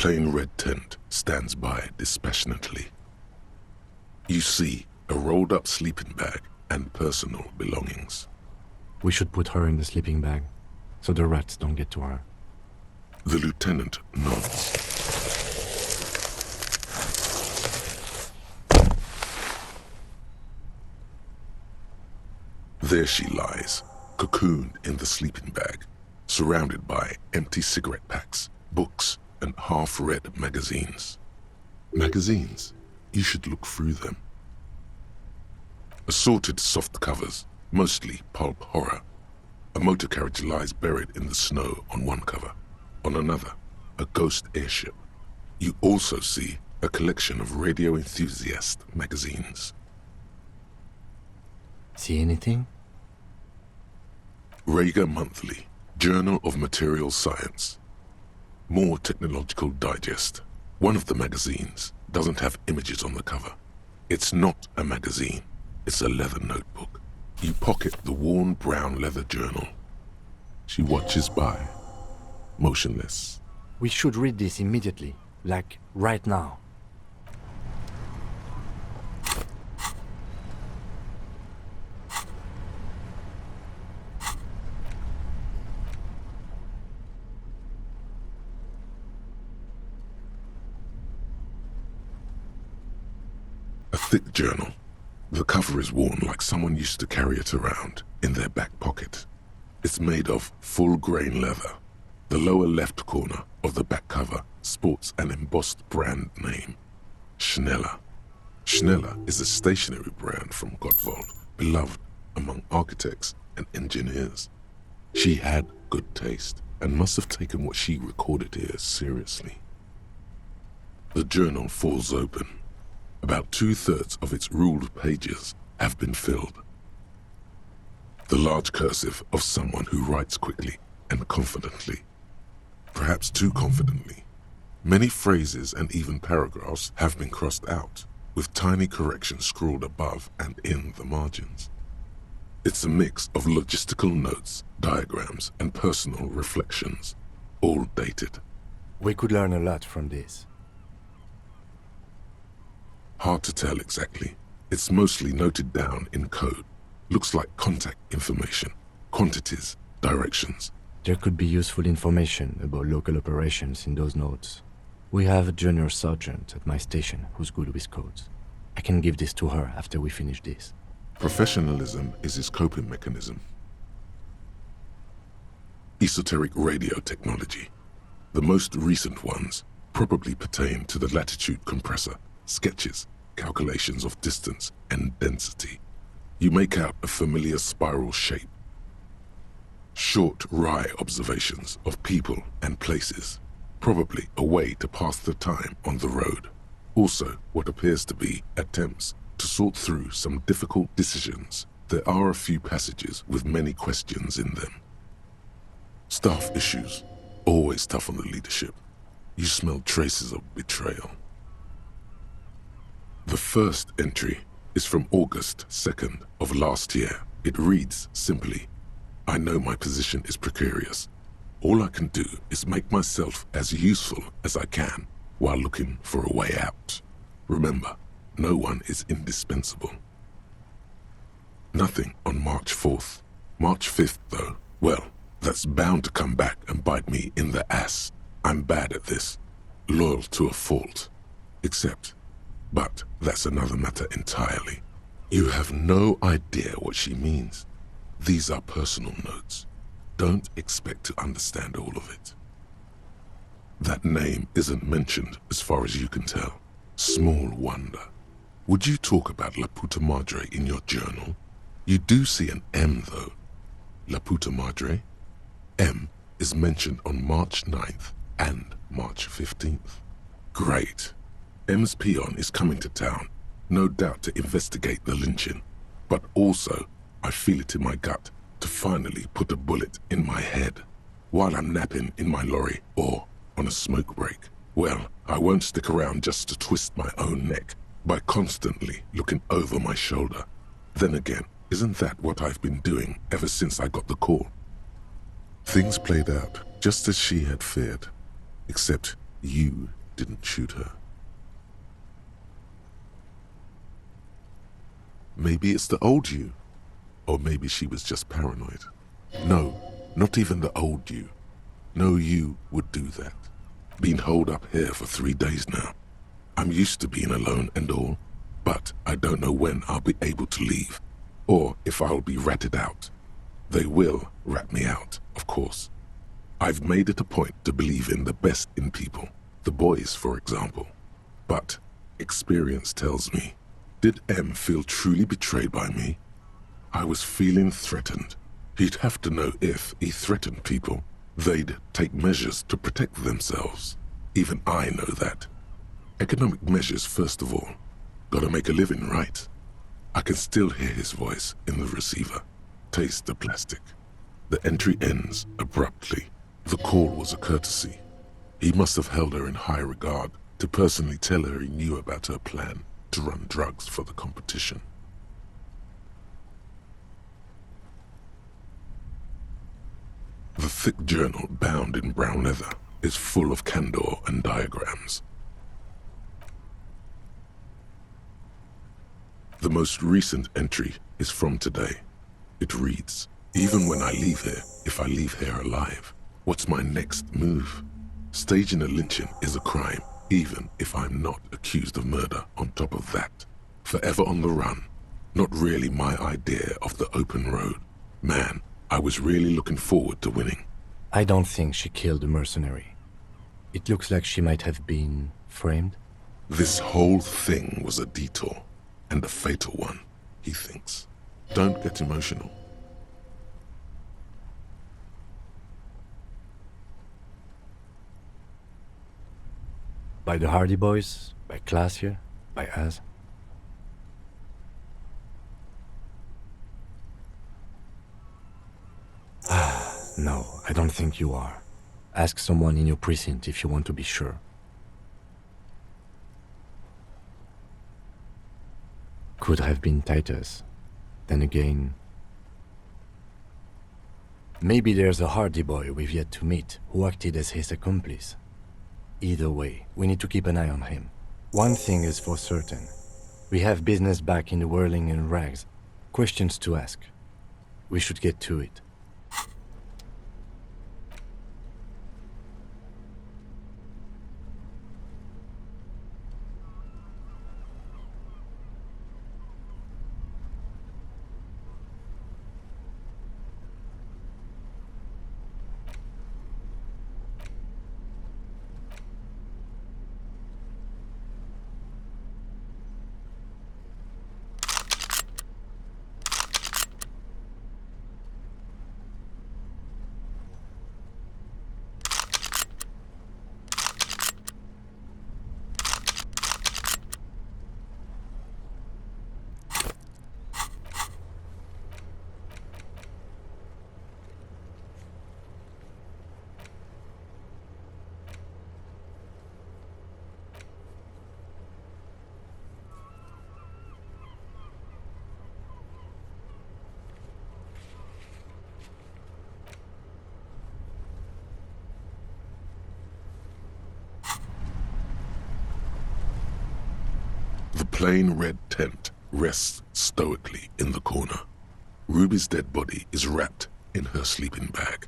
plain red tent stands by dispassionately. You see a rolled-up sleeping bag and personal belongings. We should put her in the sleeping bag, so the rats don't get to her. The lieutenant nods. There she lies, cocooned in the sleeping bag, surrounded by empty cigarette packs, books, and half-read magazines. Magazines? You should look through them. Assorted soft covers, mostly pulp horror. A motor carriage lies buried in the snow on one cover. On another, a ghost airship. You also see a collection of radio enthusiast magazines. See anything? Rager Monthly, Journal of Material Science. More Technological Digest. One of the magazines doesn't have images on the cover. It's not a magazine, it's a leather notebook. You pocket the worn brown leather journal. She watches by, motionless. We should read this immediately, like right now. A thick journal. The cover is worn like someone used to carry it around in their back pocket. It's made of full-grain leather. The lower left corner of the back cover sports an embossed brand name, Schneller. Schneller is a stationery brand from Gottwald, beloved among architects and engineers. She had good taste and must have taken what she recorded here seriously. The journal falls open. About 2/3 of its ruled pages have been filled. The large cursive of someone who writes quickly and confidently. Perhaps too confidently. Many phrases and even paragraphs have been crossed out, with tiny corrections scrawled above and in the margins. It's a mix of logistical notes, diagrams, and personal reflections, all dated. We could learn a lot from this. Hard to tell exactly. It's mostly noted down in code. Looks like contact information, quantities, directions. There could be useful information about local operations in those notes. We have a junior sergeant at my station who's good with codes. I can give this to her after we finish this. Professionalism is his coping mechanism. Esoteric radio technology. The most recent ones probably pertain to the latitude compressor, sketches, calculations of distance and density. You make out a familiar spiral shape. Short, wry observations of people and places, probably a way to pass the time on the road. Also, what appears to be attempts to sort through some difficult decisions. There are a few passages with many questions in them. Staff issues, always tough on the leadership. You smell traces of betrayal. The first entry is from August 2nd of last year. It reads simply, I know my position is precarious. All I can do is make myself as useful as I can while looking for a way out. Remember, no one is indispensable. Nothing on March 4th. March 5th, though, well, that's bound to come back and bite me in the ass. I'm bad at this, loyal to a fault. But that's another matter entirely. You have no idea what she means. These are personal notes. Don't expect to understand all of it. That name isn't mentioned as far as you can tell. Small wonder. Would you talk about La Puta Madre in your journal? You do see an M though. La Puta Madre? M is mentioned on March 9th and March 15th. Great. M's peon is coming to town, no doubt to investigate the lynching. But also, I feel it in my gut to finally put a bullet in my head while I'm napping in my lorry or on a smoke break. Well, I won't stick around just to twist my own neck by constantly looking over my shoulder. Then again, isn't that what I've been doing ever since I got the call? Things played out just as she had feared, except you didn't shoot her. Maybe it's the old you. Or maybe she was just paranoid. No, not even the old you. No you would do that. Been holed up here for 3 days now. I'm used to being alone and all, but I don't know when I'll be able to leave, or if I'll be ratted out. They will rat me out, of course. I've made it a point to believe in the best in people, the boys, for example. But experience tells me, did M feel truly betrayed by me? I was feeling threatened. He'd have to know if he threatened people, they'd take measures to protect themselves. Even I know that. Economic measures first of all. Gotta make a living, right? I can still hear his voice in the receiver. Taste the plastic. The entry ends abruptly. The call was a courtesy. He must have held her in high regard to personally tell her he knew about her plan to run drugs for the competition. The thick journal, bound in brown leather, is full of candor and diagrams. The most recent entry is from today. It reads, even when I leave here, if I leave here alive, what's my next move? Staging a lynching is a crime, even if I'm not accused of murder on top of that. Forever on the run. Not really my idea of the open road. Man, I was really looking forward to winning. I don't think she killed the mercenary. It looks like she might have been framed. This whole thing was a detour, and a fatal one, he thinks. Don't get emotional. By the Hardie Boys, by Classier, by us. No, I don't think you are. Ask someone in your precinct if you want to be sure. Could have been Titus. Then again... Maybe there's a Hardie boy we've yet to meet who acted as his accomplice. Either way, we need to keep an eye on him. One thing is for certain. We have business back in the whirling and rags. Questions to ask. We should get to it. The plain red tent rests stoically in the corner. Ruby's dead body is wrapped in her sleeping bag.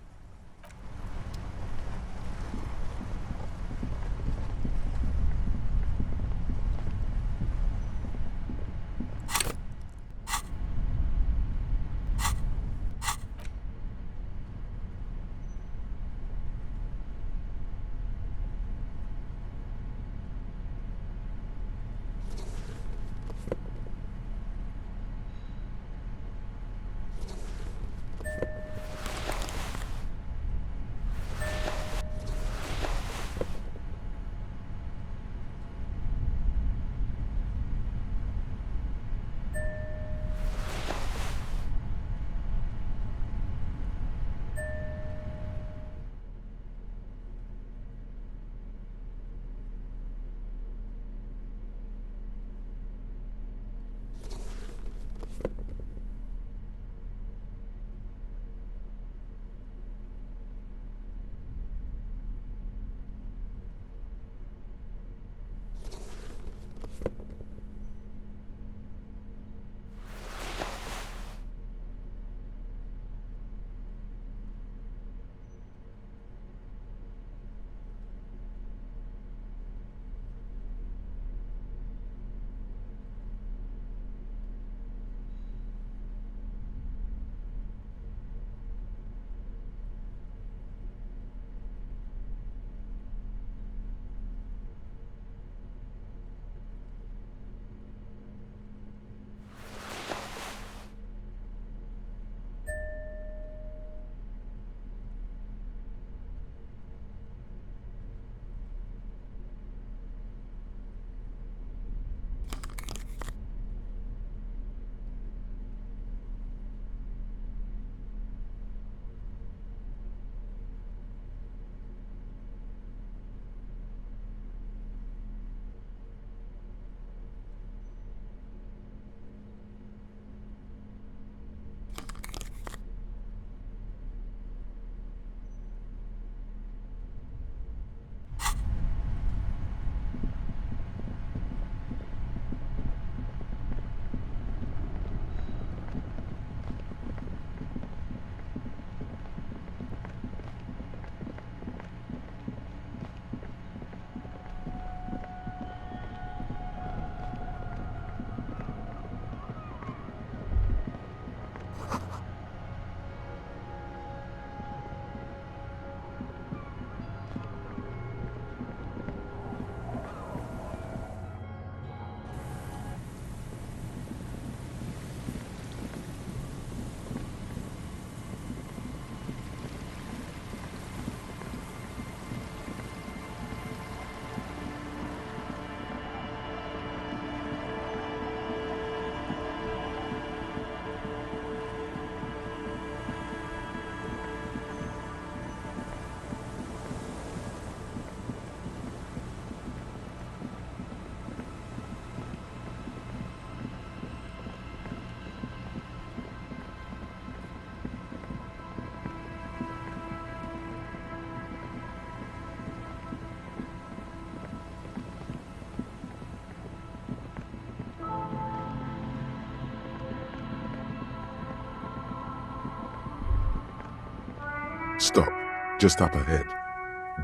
Stop. Just up ahead.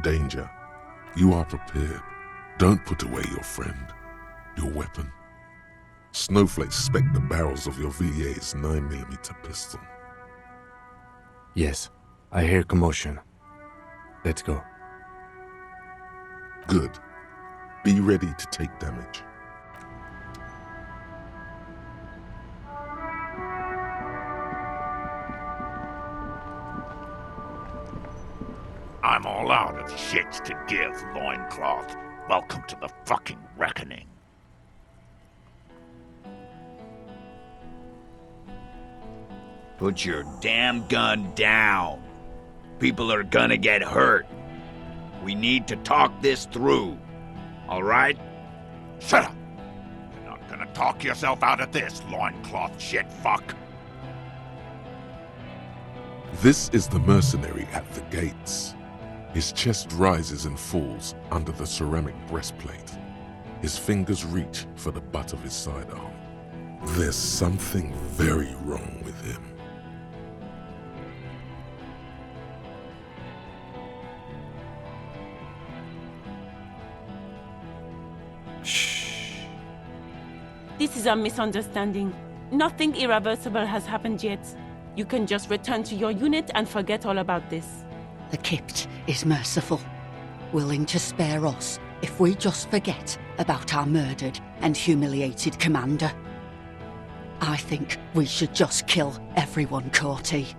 Danger. You are prepared. Don't put away your friend. Your weapon. Snowflakes suspect the barrels of your VA's 9mm pistol. Yes, I hear commotion. Let's go. Good. Be ready to take damage. I'm all out of shits to give, loincloth. Welcome to the fucking reckoning. Put your damn gun down. People are gonna get hurt. We need to talk this through. All right? Shut up! You're not gonna talk yourself out of this, loincloth shit fuck. This is the mercenary at the gates. His chest rises and falls under the ceramic breastplate. His fingers reach for the butt of his sidearm. There's something very wrong with him. Shh. This is a misunderstanding. Nothing irreversible has happened yet. You can just return to your unit and forget all about this. The Kypt is merciful, willing to spare us if we just forget about our murdered and humiliated commander. I think we should just kill everyone, Corty.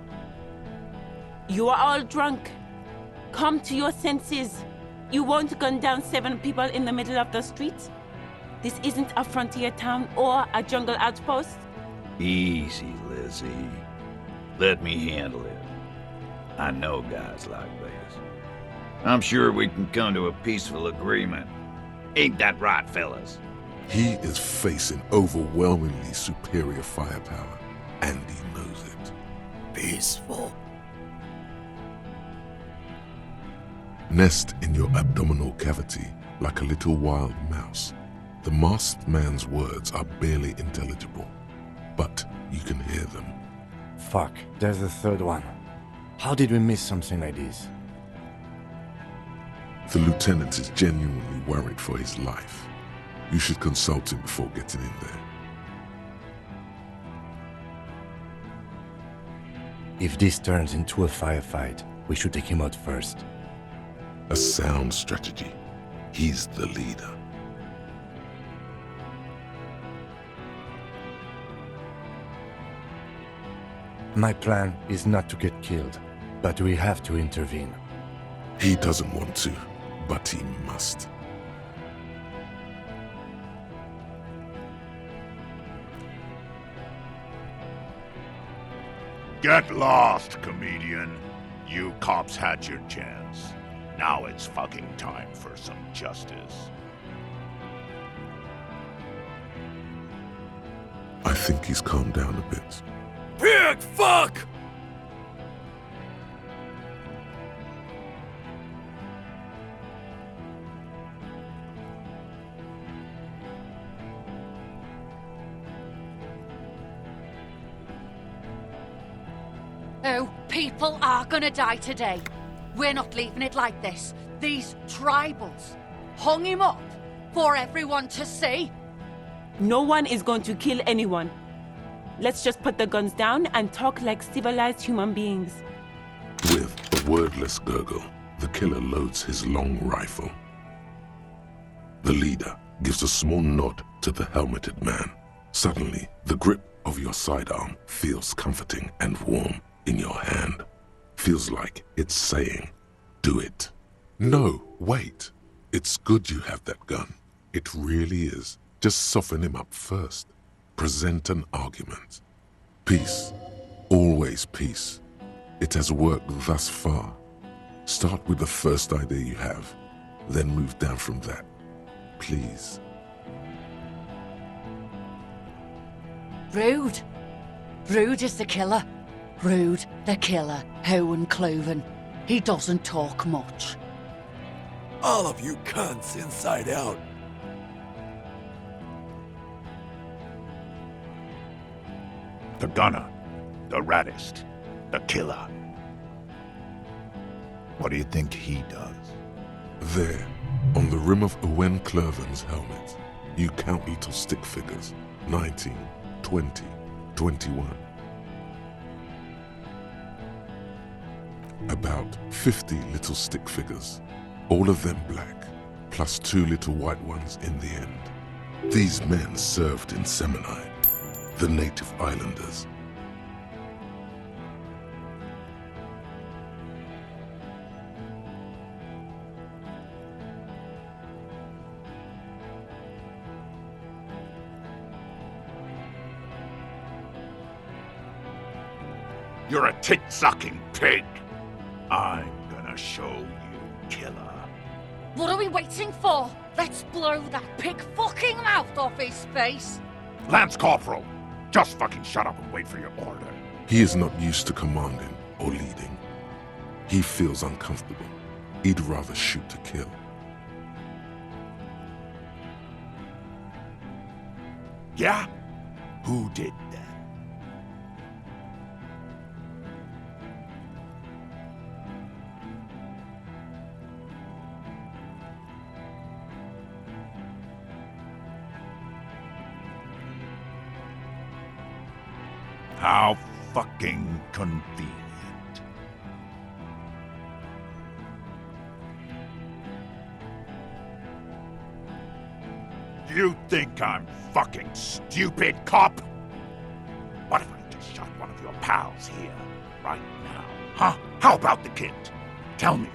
You are all drunk. Come to your senses. You won't gun down 7 people in the middle of the street. This isn't a frontier town or a jungle outpost. Easy, Lizzie. Let me handle it. I know guys like this. I'm sure we can come to a peaceful agreement. Ain't that right, fellas? He is facing overwhelmingly superior firepower, and he knows it. Peaceful. Nest in your abdominal cavity like a little wild mouse. The masked man's words are barely intelligible, but you can hear them. Fuck, there's a third one. How did we miss something like this? The lieutenant is genuinely worried for his life. You should consult him before getting in there. If this turns into a firefight, we should take him out first. A sound strategy. He's the leader. My plan is not to get killed, but we have to intervene. He doesn't want to, but he must. Get lost, comedian. You cops had your chance. Now it's fucking time for some justice. I think he's calmed down a bit. Pig fuck! Oh, people are gonna die today. We're not leaving it like this. These tribals hung him up for everyone to see. No one is going to kill anyone. Let's just put the guns down and talk like civilized human beings. With a wordless gurgle, the killer loads his long rifle. The leader gives a small nod to the helmeted man. Suddenly, the grip of your sidearm feels comforting and warm in your hand. Feels like it's saying, do it. No, wait. It's good you have that gun. It really is. Just soften him up first. Present an argument. Peace. Always peace. It has worked thus far. Start with the first idea you have, then move down from that. Please. Ruud. Ruud is the killer. Ruud the killer, Hoenkloewen. He doesn't talk much. All of you cunts inside out. The gunner, the raddest, the killer. What do you think he does? There, on the rim of Owen Clerven's helmet, you count little stick figures. 19, 20, 21. About 50 little stick figures, all of them black, plus 2 little white ones in the end. These men served in Seminide, the native islanders. You're a tit-sucking pig. I'm gonna show you, killer. What are we waiting for? Let's blow that pig fucking mouth off his face. Lance Corporal, just fucking shut up and wait for your order. He is not used to commanding or leading. He feels uncomfortable. He'd rather shoot to kill. Yeah? Who did that? How fucking convenient. You think I'm fucking stupid, cop? What if I just shot one of your pals here, right now? Huh? How about the kid? Tell me,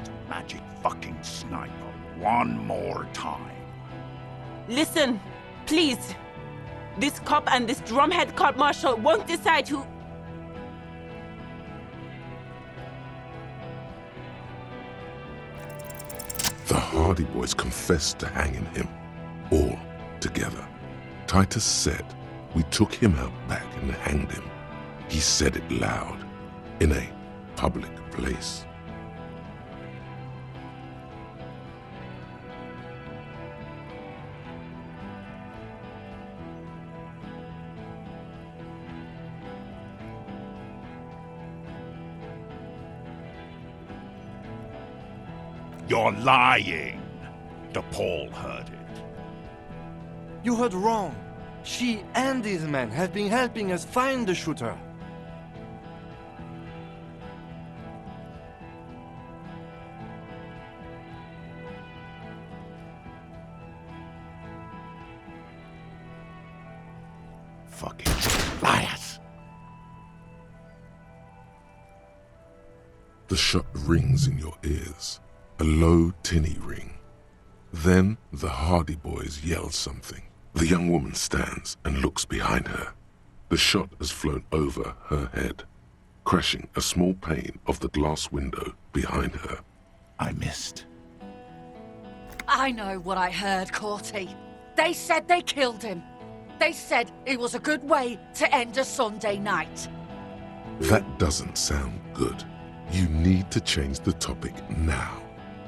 it's a magic fucking sniper one more time. Listen, please. This cop and this drumhead cop marshal won't decide who... The Hardie Boys confessed to hanging him, all together. Titus said we took him out back and hanged him. He said it loud, in a public place. You're lying. De Paule heard it. You heard wrong. She and these men have been helping us find the shooter. Fucking liars. The shot rings in your ears, a low, tinny ring. Then the Hardie Boys yell something. The young woman stands and looks behind her. The shot has flown over her head, crashing a small pane of the glass window behind her. I missed. I know what I heard, Corty. They said they killed him. They said it was a good way to end a Sunday night. That doesn't sound good. You need to change the topic now,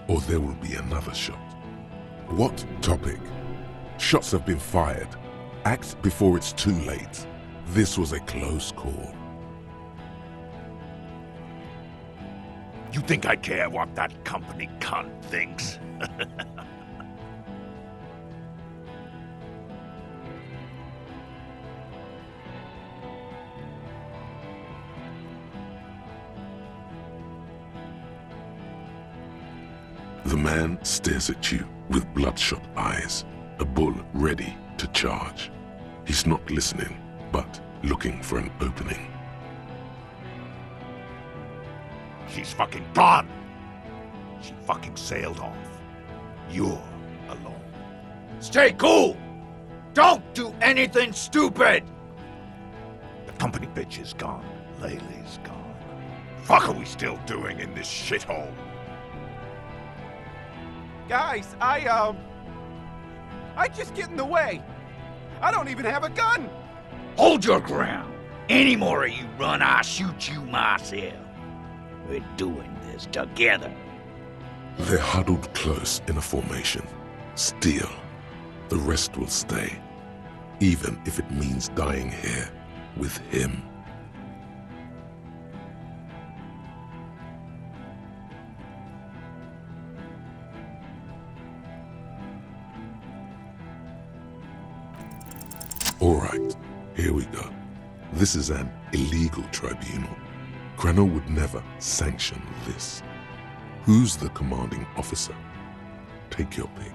or there will be another shot. What topic? Shots have been fired. Act before it's too late. This was a close call. You think I care what that company cunt thinks? The man stares at you with bloodshot eyes, a bull ready to charge. He's not listening, but looking for an opening. She's fucking gone. She fucking sailed off. You're alone. Stay cool! Don't do anything stupid! The company bitch is gone. Laylee's gone. Fuck are we still doing in this shithole? Guys, I just get in the way. I don't even have a gun. Hold your ground. Any more of you run, I'll shoot you myself. We're doing this together. They're huddled close in a formation. Still, the rest will stay, even if it means dying here with him. All right, here we go. This is an illegal tribunal. Krenel would never sanction this. Who's the commanding officer? Take your pick.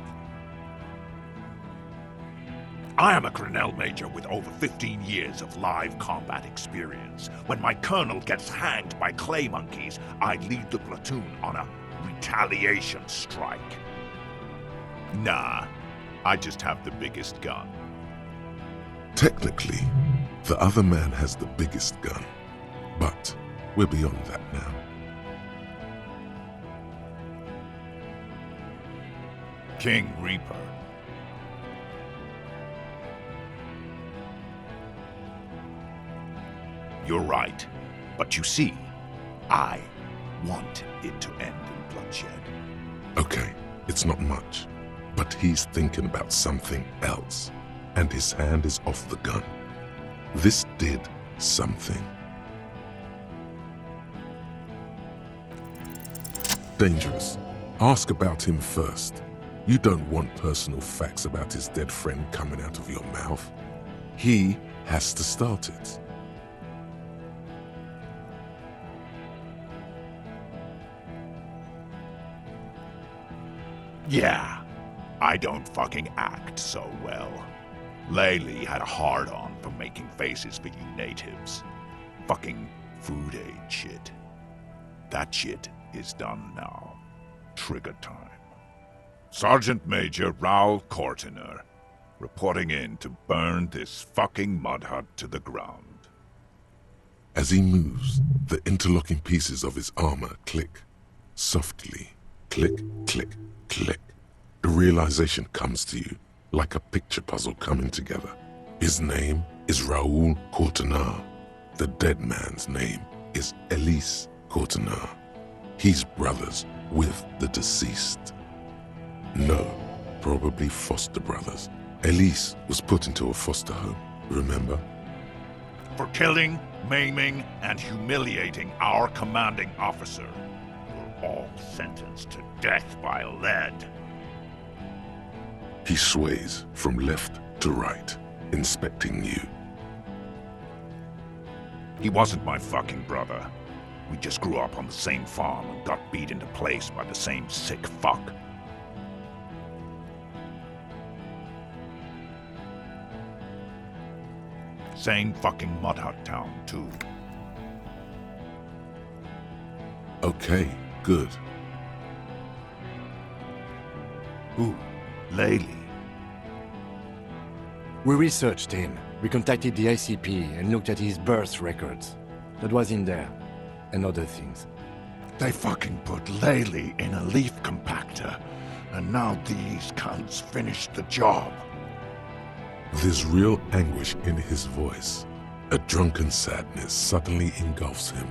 I am a Krenel Major with over 15 years of live combat experience. When my colonel gets hanged by clay monkeys, I lead the platoon on a retaliation strike. Nah, I just have the biggest gun. Technically, the other man has the biggest gun, but we're beyond that now. King Reaper. You're right, but you see, I want it to end in bloodshed. Okay, it's not much, but he's thinking about something else, and his hand is off the gun. This did something. Dangerous. Ask about him first. You don't want personal facts about his dead friend coming out of your mouth. He has to start it. Yeah, I don't fucking act so well. Laylee had a hard-on for making faces for you natives. Fucking food aid shit. That shit is done now. Trigger time. Sergeant Major Raul Kortenaer, reporting in to burn this fucking mud hut to the ground. As he moves, the interlocking pieces of his armor click. Softly. Click, click, click. The realization comes to you, like a picture puzzle coming together. His name is Raul Kortenaer. The dead man's name is Elysium Kortenaer. He's brothers with the deceased. No, probably foster brothers. Elysium was put into a foster home, remember? For killing, maiming, and humiliating our commanding officer. You're all sentenced to death by lead. He sways from left to right, inspecting you. He wasn't my fucking brother. We just grew up on the same farm and got beat into place by the same sick fuck. Same fucking mud hut town, too. Okay, good. Who? Laylee. We researched him. We contacted the ICP and looked at his birth records. That was in there. And other things. They fucking put Laylee in a leaf compactor, and now these cunts finished the job. There's real anguish in his voice. A drunken sadness suddenly engulfs him.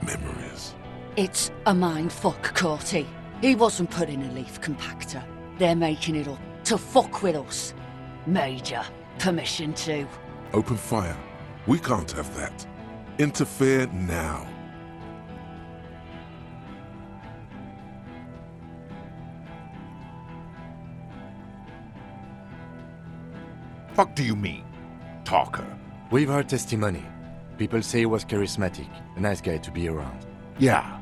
Memories. It's a mind fuck, Corty. He wasn't put in a leaf compactor. They're making it up to fuck with us. Major, permission to. Open fire. We can't have that. Interfere now. Fuck do you mean, talker? We've heard testimony. People say he was charismatic, a nice guy to be around. Yeah,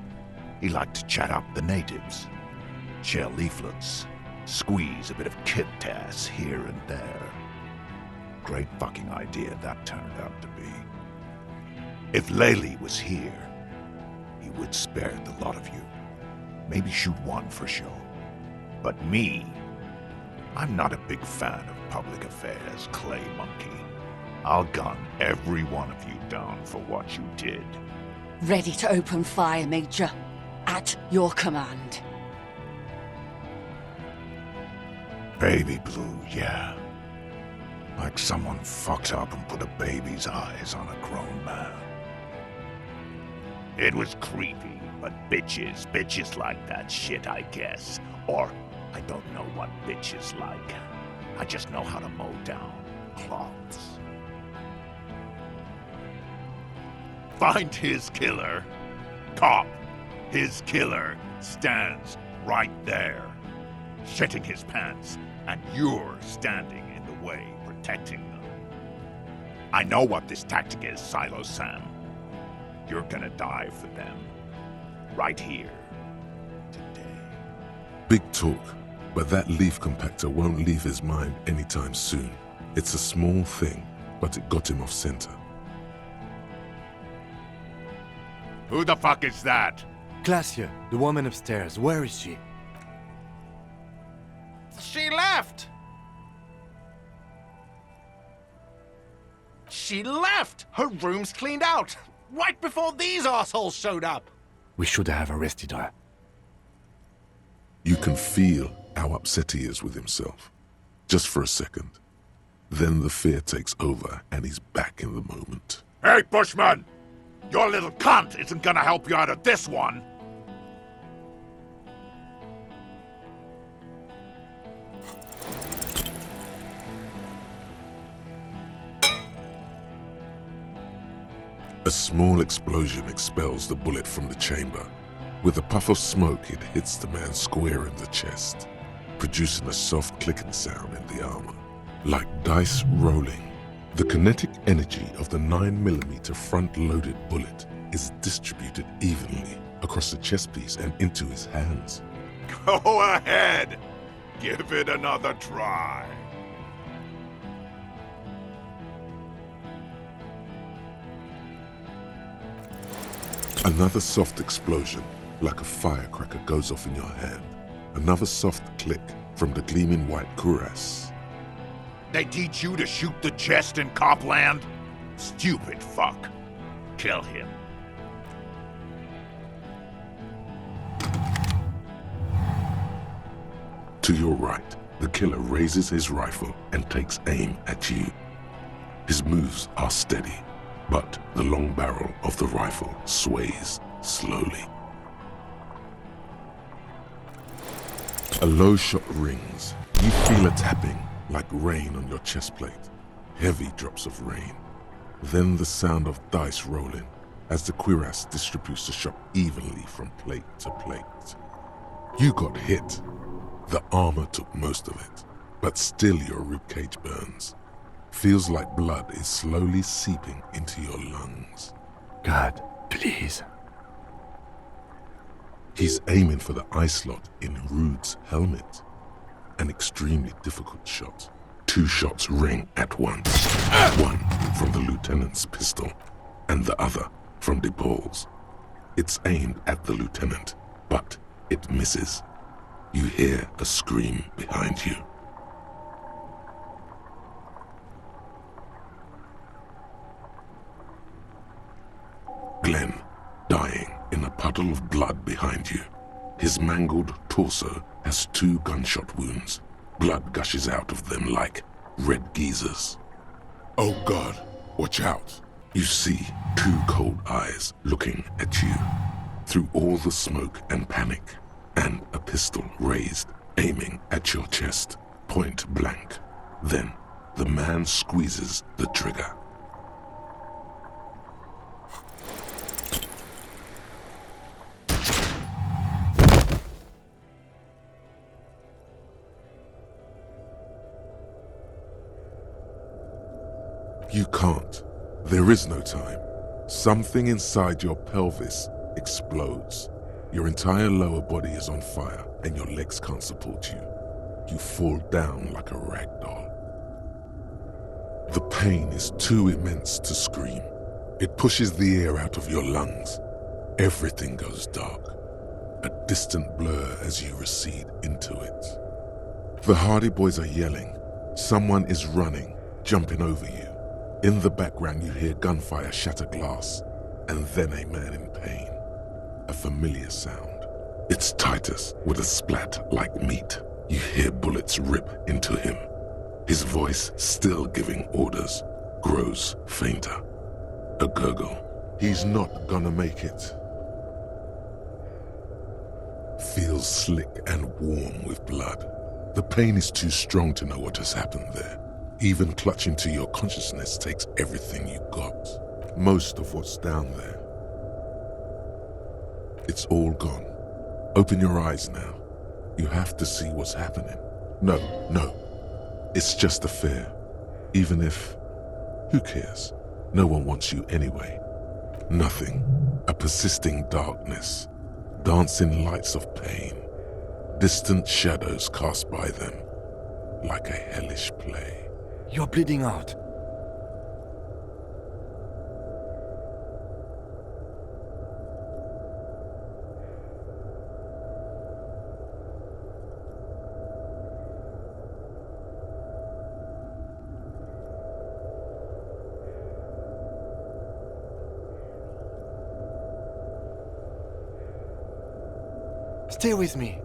he liked to chat up the natives. Share leaflets, squeeze a bit of kit ass here and there. Great fucking idea that turned out to be. If Laylee was here, he would spare the lot of you. Maybe shoot one for show. But me, I'm not a big fan of public affairs, clay monkey. I'll gun every one of you down for what you did. Ready to open fire, Major. At your command. Baby blue, yeah. Like someone fucked up and put a baby's eyes on a grown man. It was creepy, but bitches like that shit, I guess. Or, I don't know what bitches like. I just know how to mow down cloths. Find his killer. Cop, his killer stands right there, shitting his pants, and you're standing in the way, protecting them. I know what this tactic is, Silo Sam. You're gonna die for them. Right here. Today. Big talk, but that leaf compactor won't leave his mind anytime soon. It's a small thing, but it got him off center. Who the fuck is that? Glacia, the woman upstairs, where is she? She left! She left! Her room's cleaned out! Right before these assholes showed up! We should have arrested her. You can feel how upset he is with himself. Just for a second. Then the fear takes over and he's back in the moment. Hey, Bushman! Your little cunt isn't gonna help you out of this one! A small explosion expels the bullet from the chamber. With a puff of smoke, it hits the man square in the chest, producing a soft clicking sound in the armor. Like dice rolling, the kinetic energy of the 9mm front-loaded bullet is distributed evenly across the chest piece and into his hands. Go ahead! Give it another try. Another soft explosion, like a firecracker, goes off in your hand. Another soft click from the gleaming white cuirass. They teach you to shoot the chest in Copland? Stupid fuck. Kill him. To your right, the killer raises his rifle and takes aim at you. His moves are steady, but the long barrel of the rifle sways slowly. A low shot rings. You feel a tapping, like rain on your chest plate. Heavy drops of rain. Then the sound of dice rolling as the cuirass distributes the shot evenly from plate to plate. You got hit. The armor took most of it, but still your ribcage burns. Feels like blood is slowly seeping into your lungs. God, please. He's aiming for the eye slot in Ruud's helmet. An extremely difficult shot. 2 shots ring at once. One from the lieutenant's pistol, and the other from de Paule's. It's aimed at the lieutenant, but it misses. You hear a scream behind you. Glenn, dying in a puddle of blood behind you. His mangled torso has 2 gunshot wounds. Blood gushes out of them like red geysers. Oh God, watch out. You see 2 cold eyes looking at you through all the smoke and panic, and a pistol raised, aiming at your chest, point blank. Then the man squeezes the trigger. You can't. There is no time. Something inside your pelvis explodes. Your entire lower body is on fire and your legs can't support you. You fall down like a rag doll. The pain is too immense to scream. It pushes the air out of your lungs. Everything goes dark. A distant blur as you recede into it. The Hardie Boys are yelling. Someone is running, jumping over you. In the background you hear gunfire shatter glass, and then a man in pain. A familiar sound. It's Titus with a splat like meat. You hear bullets rip into him. His voice, still giving orders, grows fainter. A gurgle. He's not gonna make it. Feels slick and warm with blood. The pain is too strong to know what has happened there. Even clutching to your consciousness takes everything you got. Most of what's down there. It's all gone. Open your eyes now. You have to see what's happening. No. It's just a fear. Even if Who cares? No one wants you anyway. Nothing. A persisting darkness. Dancing lights of pain. Distant shadows cast by them. Like a hellish play. You're bleeding out. Stay with me.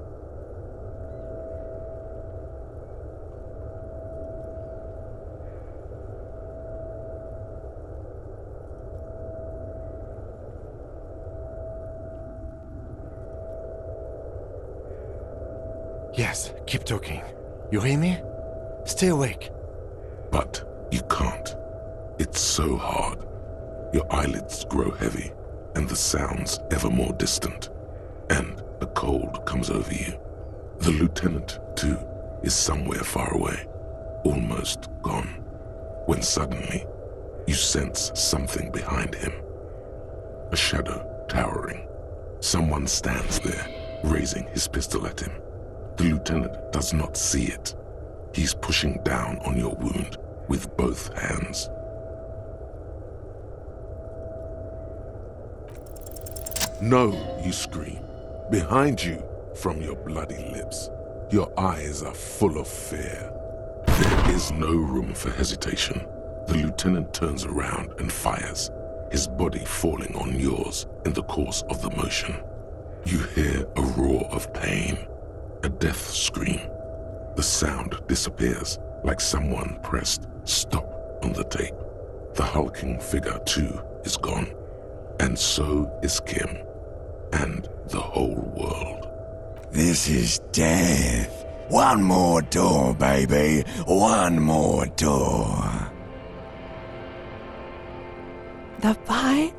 Yes, keep talking. You hear me? Stay awake. But you can't. It's so hard. Your eyelids grow heavy, and the sounds ever more distant. And the cold comes over you. The lieutenant, too, is somewhere far away, almost gone, when suddenly you sense something behind him. A shadow towering. Someone stands there, raising his pistol at him. The lieutenant does not see it. He's pushing down on your wound with both hands. No, you scream. Behind you, from your bloody lips, your eyes are full of fear. There is no room for hesitation. The lieutenant turns around and fires, his body falling on yours in the course of the motion. You hear a roar of pain, a death scream. The sound disappears like someone pressed stop on the tape. The hulking figure, too, is gone. And so is Kim. And the whole world. This is death. One more door, baby. One more door. The fight?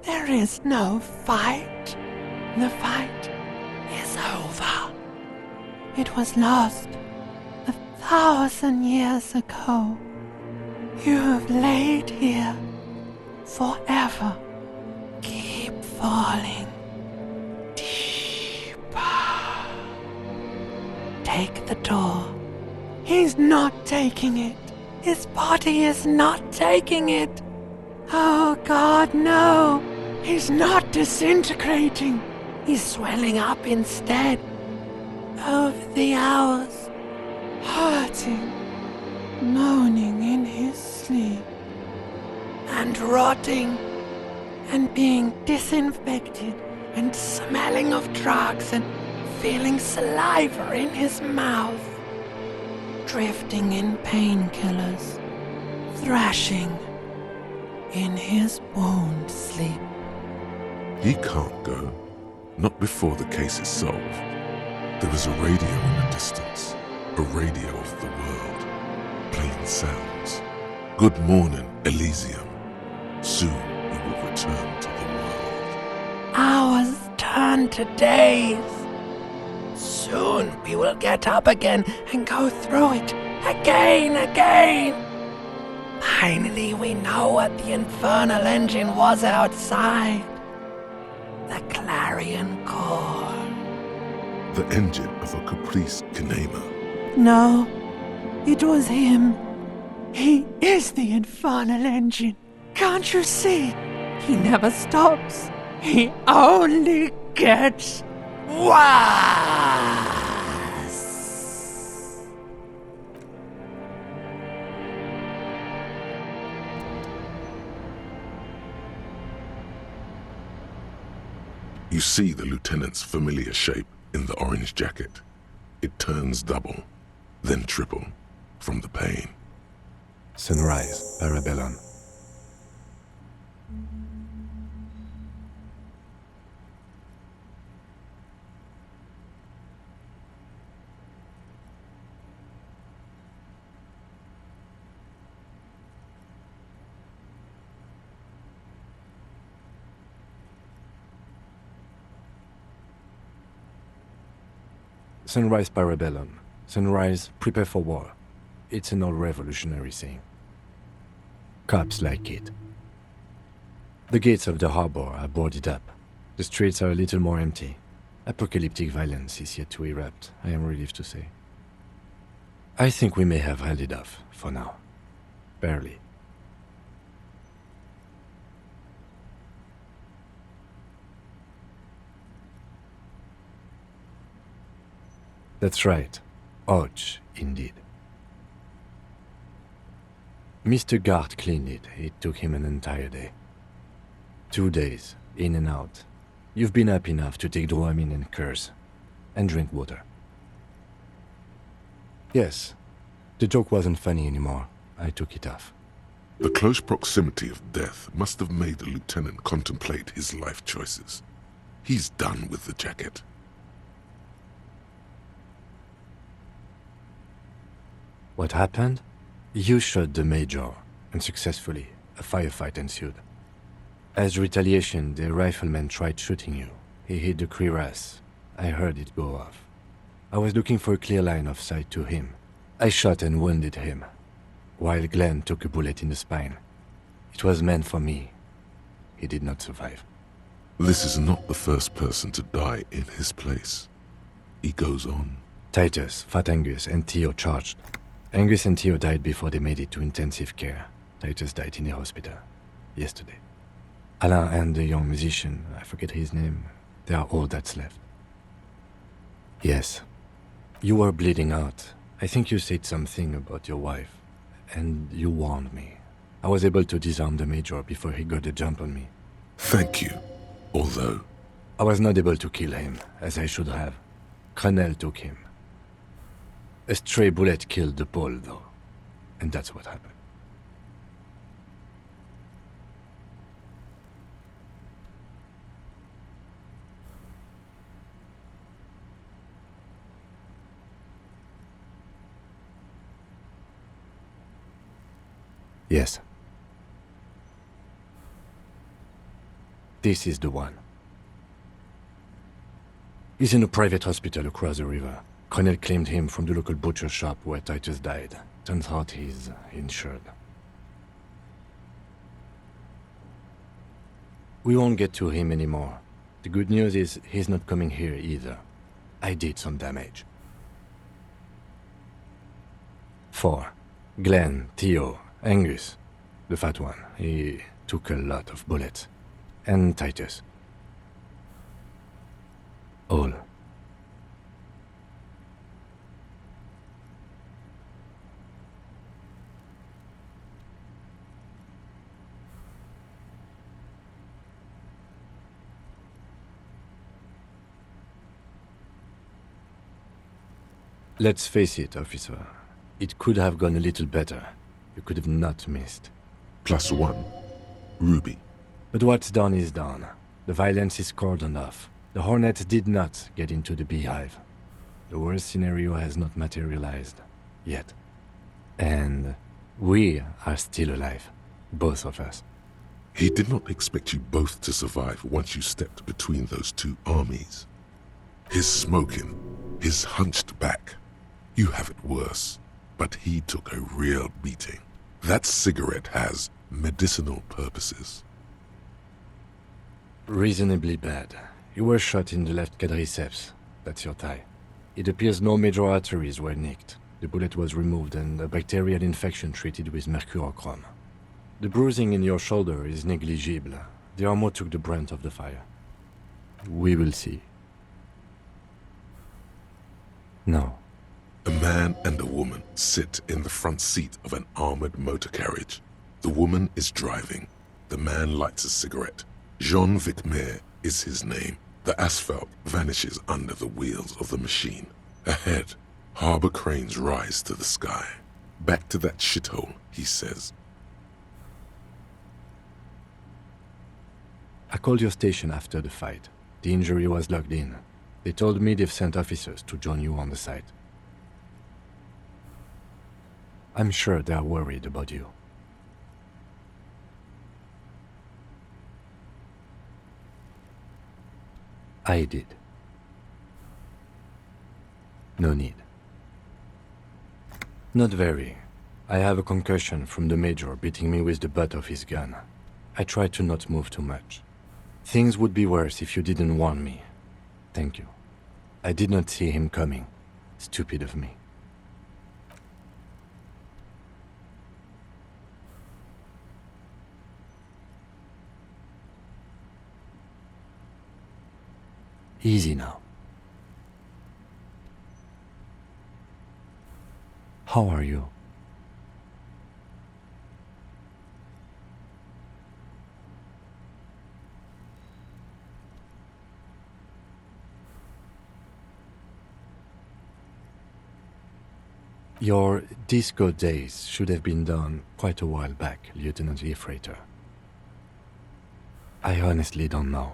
There is no fight. The fight is over. It was lost 1,000 years ago. You have laid here forever. Keep falling deeper. Take the door. He's not taking it. His body is not taking it. Oh God, no. He's not disintegrating. He's swelling up instead. Over the hours, hurting, moaning in his sleep, and rotting, and being disinfected, and smelling of drugs, and feeling saliva in his mouth, drifting in painkillers, thrashing in his wound sleep. He can't go. Not before the case is solved. There is a radio in the distance. A radio of the world. Playing sounds. Good morning, Elysium. Soon we will return to the world. Hours turn to days. Soon we will get up again and go through it again. Finally we know what the infernal engine was outside. The clarion call. The engine of a caprice kinema. No, it was him. He is the infernal engine. Can't you see? He never stops. He only gets worse. You see the lieutenant's familiar shape in the orange jacket. It turns double, then triple, from the pain. Sunrise, Parabellum. Sunrise, Parabellum. Sunrise, prepare for war. It's an old revolutionary saying. Cops like it. The gates of the harbor are boarded up. The streets are a little more empty. Apocalyptic violence is yet to erupt, I am relieved to say. I think we may have held it off, for now. Barely. That's right. Ouch, indeed. Mr. Garte cleaned it. It took him an entire day. 2 days, in and out. You've been up enough to take Dramamine and curse. And drink water. Yes. The joke wasn't funny anymore. I took it off. The close proximity of death must have made the lieutenant contemplate his life choices. He's done with the jacket. What happened? You shot the major, and successfully, a firefight ensued. As retaliation, the rifleman tried shooting you. He hit the cuirass. I heard it go off. I was looking for a clear line of sight to him. I shot and wounded him, while Glenn took a bullet in the spine. It was meant for me. He did not survive. This is not the first person to die in his place. He goes on. Titus, Fat Angus, and Theo charged. Angus and Theo died before they made it to intensive care. Titus died in a hospital. Yesterday. Alain and the young musician, I forget his name, they are all that's left. Yes. You were bleeding out. I think you said something about your wife. And you warned me. I was able to disarm the major before he got a jump on me. Thank you. Although... I was not able to kill him, as I should have. Krenel took him. A stray bullet killed the Paule, though. And that's what happened. Yes. This is the one. He's in a private hospital across the river. Krenel claimed him from the local butcher shop where Titus died. Turns out he's insured. We won't get to him anymore. The good news is he's not coming here either. I did some damage. 4. Glenn, Theo, Angus. The fat one. He took a lot of bullets. And Titus. All. Let's face it, officer. It could have gone a little better. You could have not missed. +1. Ruby. But what's done is done. The violence is cordoned off. The Hornets did not get into the beehive. The worst scenario has not materialized. Yet. And we are still alive. Both of us. He did not expect you both to survive once you stepped between those two armies. His smoking, his hunched back. You have it worse, but he took a real beating. That cigarette has medicinal purposes. Reasonably bad. You were shot in the left quadriceps. That's your thigh. It appears no major arteries were nicked. The bullet was removed and a bacterial infection treated with mercurochrome. The bruising in your shoulder is negligible. The armor took the brunt of the fire. We will see. No. A man and a woman sit in the front seat of an armored motor carriage. The woman is driving. The man lights a cigarette. Jean Vicmer is his name. The asphalt vanishes under the wheels of the machine. Ahead, harbor cranes rise to the sky. Back to that shithole, he says. I called your station after the fight. The injury was logged in. They told me they've sent officers to join you on the site. I'm sure they are worried about you. I did. No need. Not very. I have a concussion from the Major beating me with the butt of his gun. I try to not move too much. Things would be worse if you didn't warn me. Thank you. I did not see him coming. Stupid of me. Easy now. How are you? Your disco days should have been done quite a while back, Lieutenant Freighter. I honestly don't know.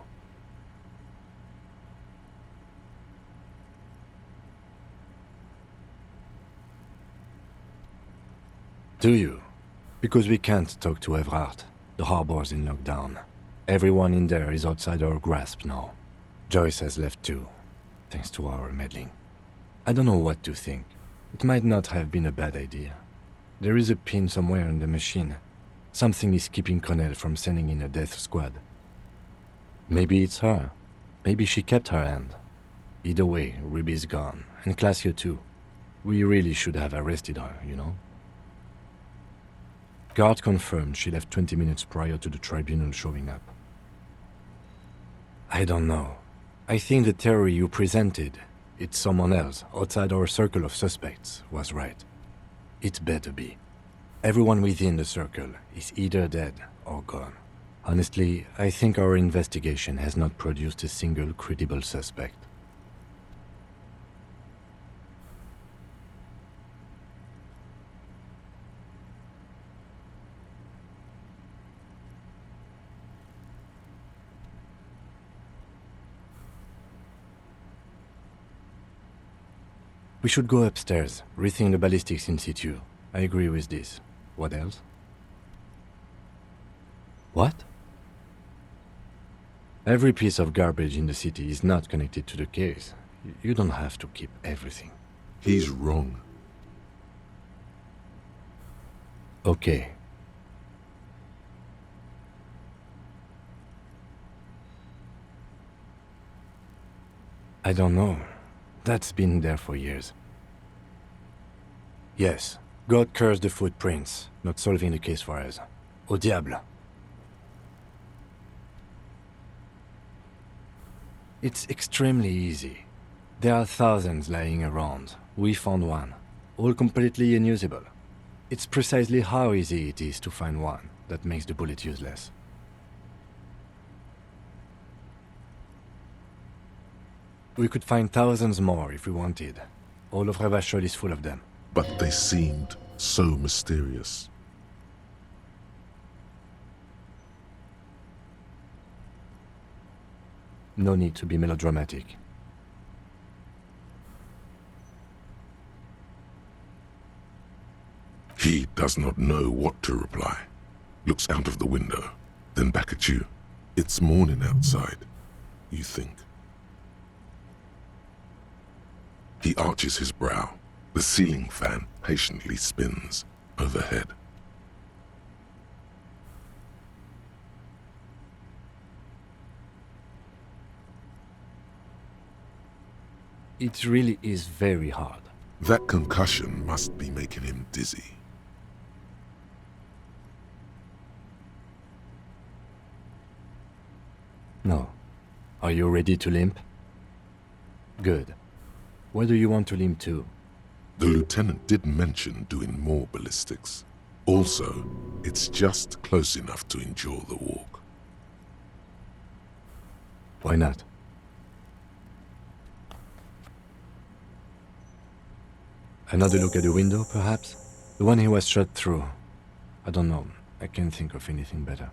Do you? Because we can't talk to Everard. The harbor's in lockdown. Everyone in there is outside our grasp now. Joyce has left too, thanks to our meddling. I don't know what to think. It might not have been a bad idea. There is a pin somewhere in the machine. Something is keeping Krenel from sending in a death squad. Maybe it's her. Maybe she kept her hand. Either way, Ruby's gone, and Classio too. We really should have arrested her, you know? Guard confirmed she left 20 minutes prior to the tribunal showing up. I don't know. I think the theory you presented, it's someone else outside our circle of suspects, was right. It better be. Everyone within the circle is either dead or gone. Honestly, I think our investigation has not produced a single credible suspect. We should go upstairs, rethink the ballistics in situ. I agree with this. What else? What? Every piece of garbage in the city is not connected to the case. You don't have to keep everything. He's wrong. Okay. I don't know. That's been there for years. Yes, God cursed the footprints, not solving the case for us. Au diable. It's extremely easy. There are thousands lying around. We found one, all completely unusable. It's precisely how easy it is to find one that makes the bullet useless. We could find thousands more if we wanted. All of Revachol is full of them. But they seemed so mysterious. No need to be melodramatic. He does not know what to reply. Looks out of the window, then back at you. It's morning outside, you think. He arches his brow. The ceiling fan patiently spins overhead. It really is very hard. That concussion must be making him dizzy. No. Are you ready to limp? Good. Where do you want to limp to? The lieutenant did mention doing more ballistics. Also, it's just close enough to endure the walk. Why not? Another look at the window, perhaps? The one he was shot through. I don't know. I can't think of anything better.